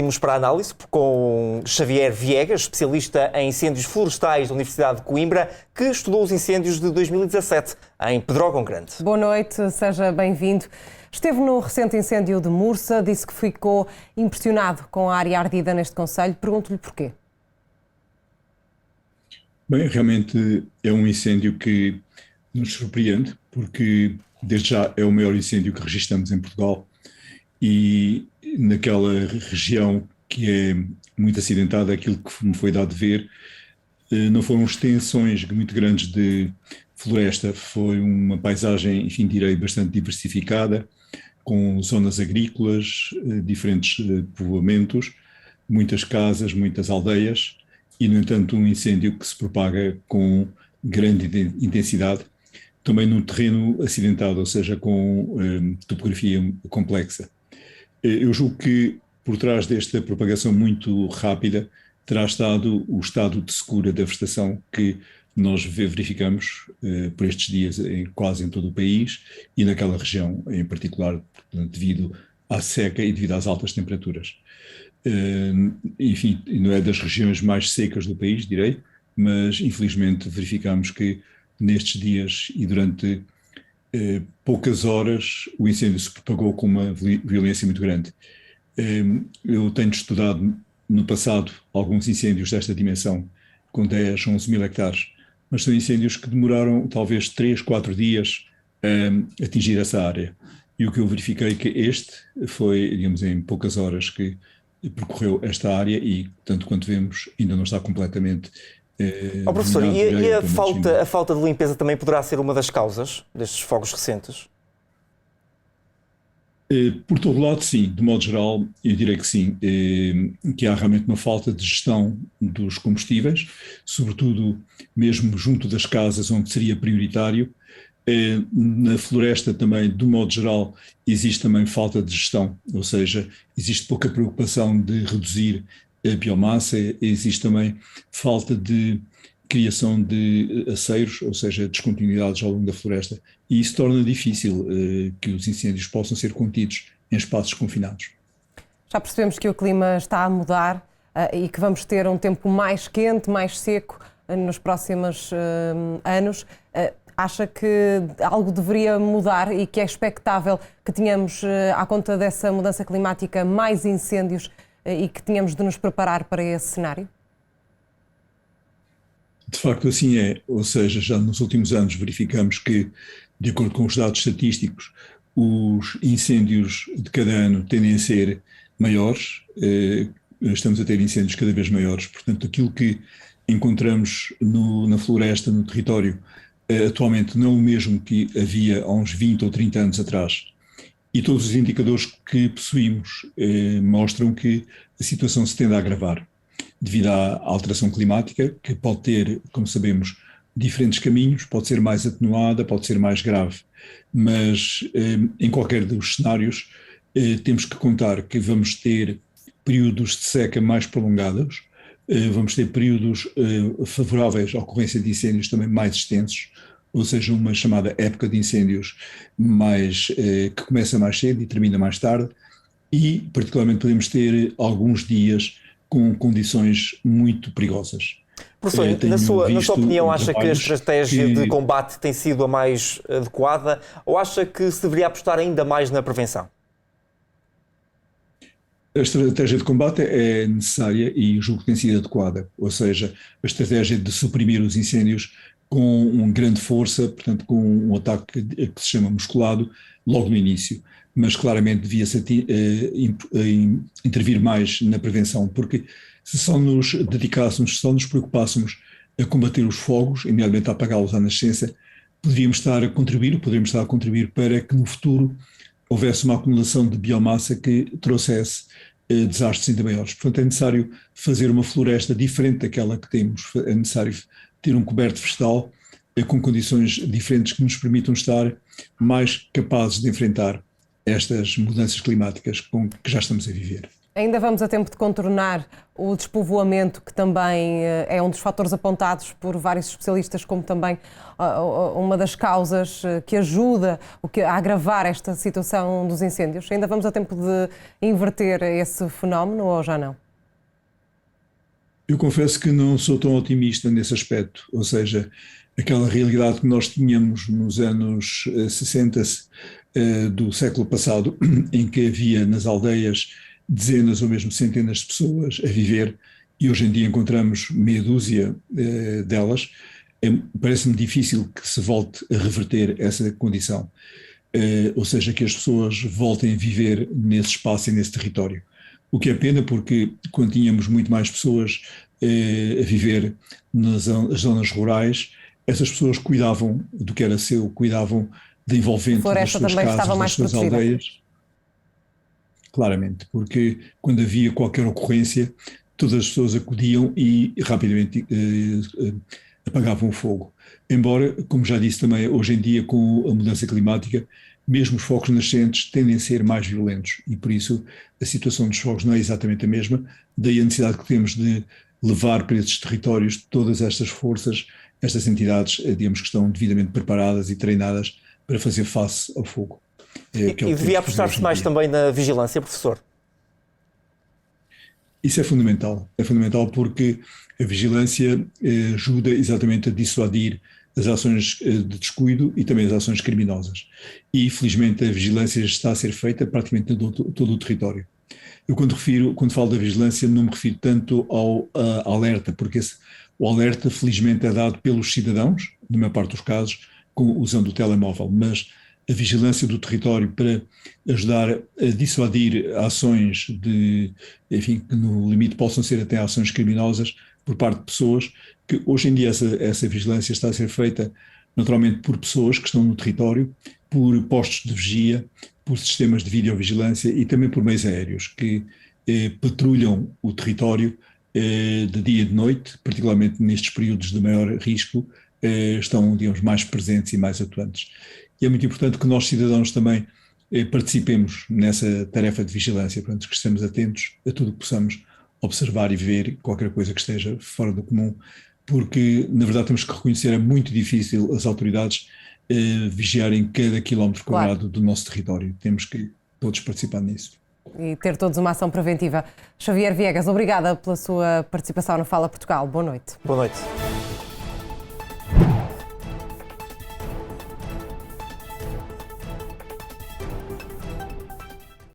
partimos para a análise com Xavier Viegas, especialista em incêndios florestais da Universidade de Coimbra, que estudou os incêndios de 2017 em Pedrógão Grande. Boa noite, seja bem-vindo. Esteve no recente incêndio de Mursa, disse que ficou impressionado com a área ardida neste concelho. Pergunto-lhe porquê. Bem, realmente é um incêndio que nos surpreende, porque desde já é o maior incêndio que registramos em Portugal e naquela região que é muito acidentada, aquilo que me foi dado ver, não foram extensões muito grandes de floresta, foi uma paisagem, enfim, direi, bastante diversificada, com zonas agrícolas, diferentes povoamentos, muitas casas, muitas aldeias e, no entanto, um incêndio que se propaga com grande intensidade, também num terreno acidentado, ou seja, com topografia complexa. Eu julgo que por trás desta propagação muito rápida terá estado o estado de secura da vegetação que nós verificamos por estes dias quase em todo o país e naquela região em particular, portanto, devido à seca e devido às altas temperaturas. Enfim, não é das regiões mais secas do país, direi, mas infelizmente verificamos que nestes dias e durante poucas horas o incêndio se propagou com uma violência muito grande. Eu tenho estudado no passado alguns incêndios desta dimensão, com 10, 11 mil hectares, mas são incêndios que demoraram talvez 3, 4 dias a atingir essa área. E o que eu verifiquei que este foi, digamos, em poucas horas que percorreu esta área e, tanto quanto vemos, ainda não está completamente professor, e a falta de limpeza também poderá ser uma das causas destes fogos recentes? Por todo lado, sim. De modo geral, eu direi que sim, que há realmente uma falta de gestão dos combustíveis, sobretudo mesmo junto das casas onde seria prioritário. Na floresta também, de modo geral, existe também falta de gestão, ou seja, existe pouca preocupação de reduzir a biomassa, existe também falta de criação de aceiros, ou seja, descontinuidades ao longo da floresta, e isso torna difícil que os incêndios possam ser contidos em espaços confinados. Já percebemos que o clima está a mudar e que vamos ter um tempo mais quente, mais seco nos próximos anos. Acha que algo deveria mudar e que é expectável que tenhamos, à conta dessa mudança climática, mais incêndios e que tínhamos de nos preparar para esse cenário? De facto, assim é. Ou seja, já nos últimos anos verificamos que, de acordo com os dados estatísticos, os incêndios de cada ano tendem a ser maiores. Estamos a ter incêndios cada vez maiores. Portanto, aquilo que encontramos na floresta, no território, atualmente não é o mesmo que havia há uns 20 ou 30 anos atrás. E todos os indicadores que possuímos mostram que a situação se tende a agravar, devido à alteração climática, que pode ter, como sabemos, diferentes caminhos, pode ser mais atenuada, pode ser mais grave, mas em qualquer dos cenários temos que contar que vamos ter períodos de seca mais prolongados, vamos ter períodos favoráveis à ocorrência de incêndios também mais extensos, ou seja, uma chamada época de incêndios que começa mais cedo e termina mais tarde, e particularmente podemos ter alguns dias com condições muito perigosas. Professor, na sua opinião, acha que a estratégia de combate tem sido a mais adequada ou acha que se deveria apostar ainda mais na prevenção? A estratégia de combate é necessária e julgo que tem sido adequada, ou seja, a estratégia de suprimir os incêndios com uma grande força, portanto com um ataque que se chama musculado, logo no início. Mas claramente devia-se intervir mais na prevenção, porque se só nos dedicássemos, se só nos preocupássemos a combater os fogos, imediatamente a apagá-los à nascença, poderíamos estar a contribuir para que no futuro houvesse uma acumulação de biomassa que trouxesse desastres ainda maiores. Portanto, é necessário fazer uma floresta diferente daquela que temos, é necessário ter um coberto vegetal com condições diferentes que nos permitam estar mais capazes de enfrentar estas mudanças climáticas que já estamos a viver. Ainda vamos a tempo de contornar o despovoamento, que também é um dos fatores apontados por vários especialistas como também uma das causas que ajuda a agravar esta situação dos incêndios. Ainda vamos a tempo de inverter esse fenómeno ou já não? Eu confesso que não sou tão otimista nesse aspecto, ou seja, aquela realidade que nós tínhamos nos anos 60 do século passado, em que havia nas aldeias dezenas ou mesmo centenas de pessoas a viver, e hoje em dia encontramos meia dúzia delas, parece-me difícil que se volte a reverter essa condição, ou seja, que as pessoas voltem a viver nesse espaço e nesse território. O que é pena, porque quando tínhamos muito mais pessoas a viver nas zonas rurais, essas pessoas cuidavam do que era seu, cuidavam da envolvente das suas casas, das suas aldeias. Claramente, porque quando havia qualquer ocorrência, todas as pessoas acudiam e rapidamente apagavam o fogo. Embora, como já disse também, hoje em dia com a mudança climática, mesmo os fogos nascentes tendem a ser mais violentos e por isso a situação dos fogos não é exatamente a mesma, daí a necessidade que temos de levar para esses territórios todas estas forças, estas entidades, digamos que estão devidamente preparadas e treinadas para fazer face ao fogo. E devia apostar-se mais também na vigilância, professor? Isso é fundamental porque a vigilância ajuda exatamente a dissuadir as ações de descuido e também as ações criminosas. E, felizmente, a vigilância está a ser feita praticamente em todo o território. Eu, quando falo da vigilância, não me refiro tanto ao alerta, porque o alerta, felizmente, é dado pelos cidadãos, na maior parte dos casos, usando o telemóvel, mas a vigilância do território para ajudar a dissuadir ações enfim, que no limite possam ser até ações criminosas por parte de pessoas, que hoje em dia essa vigilância está a ser feita naturalmente por pessoas que estão no território, por postos de vigia, por sistemas de videovigilância e também por meios aéreos que patrulham o território de dia e de noite, particularmente nestes períodos de maior risco, estão, digamos, mais presentes e mais atuantes. E é muito importante que nós, cidadãos, também participemos nessa tarefa de vigilância, portanto, que estemos atentos a tudo o que possamos observar e ver, qualquer coisa que esteja fora do comum, porque, na verdade, temos que reconhecer, é muito difícil as autoridades vigiarem cada quilómetro quadrado do nosso território. Temos que todos participar nisso. E ter todos uma ação preventiva. Xavier Viegas, obrigada pela sua participação no Fala Portugal. Boa noite. Boa noite.